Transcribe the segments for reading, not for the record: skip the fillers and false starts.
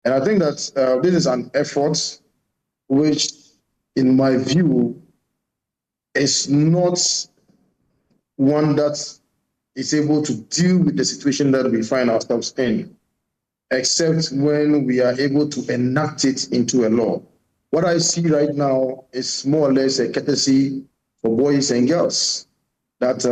And I think that this is an effort which, in my view, is not one that is able to deal with the situation that we find ourselves in, except when we are able to enact it into a law. What I see right now is more or less a courtesy for boys and girls. That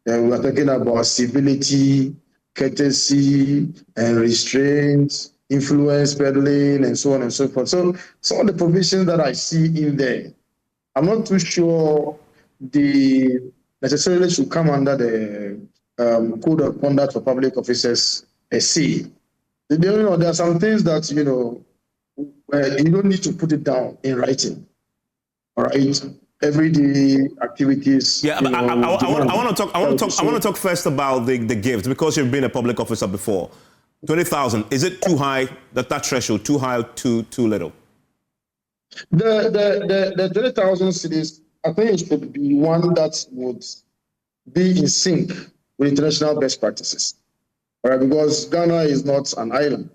we are talking about civility, courtesy, and restraint, influence peddling, and so on and so forth. So some of the provisions that I see in there, I'm not too sure they necessarily should come under the Code of Conduct for Public Officers (SC). There are some things that you don't need to put it down in writing. All right, everyday activities. Yeah, but I want to talk first about the gift, because you've been a public officer before. 20,000, is it too high? That threshold too high or too little? The 20,000 cities, I think it should be one that would be in sync with international best practices. All right, because Ghana is not an island,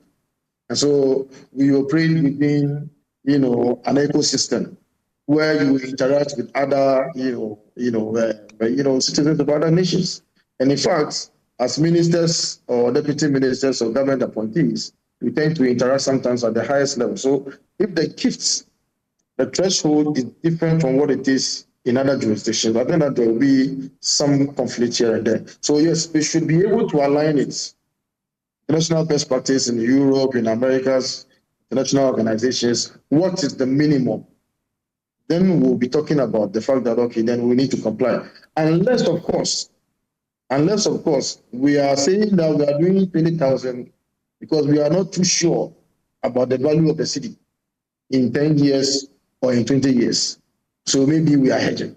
and so we operate within an ecosystem where you interact with other citizens of other nations. And in fact, as ministers or deputy ministers or government appointees, we tend to interact sometimes at the highest level. So if the gifts, the threshold is different from what it is in other jurisdictions, I think that there will be some conflict here and there. So yes, we should be able to align it. International best practice in Europe, in America's international organizations, what is the minimum? Then we'll be talking about the fact that, okay, then we need to comply. Unless, of course, we are saying that we are doing 20,000 because we are not too sure about the value of the city in 10 years or in 20 years. So maybe we are hedging.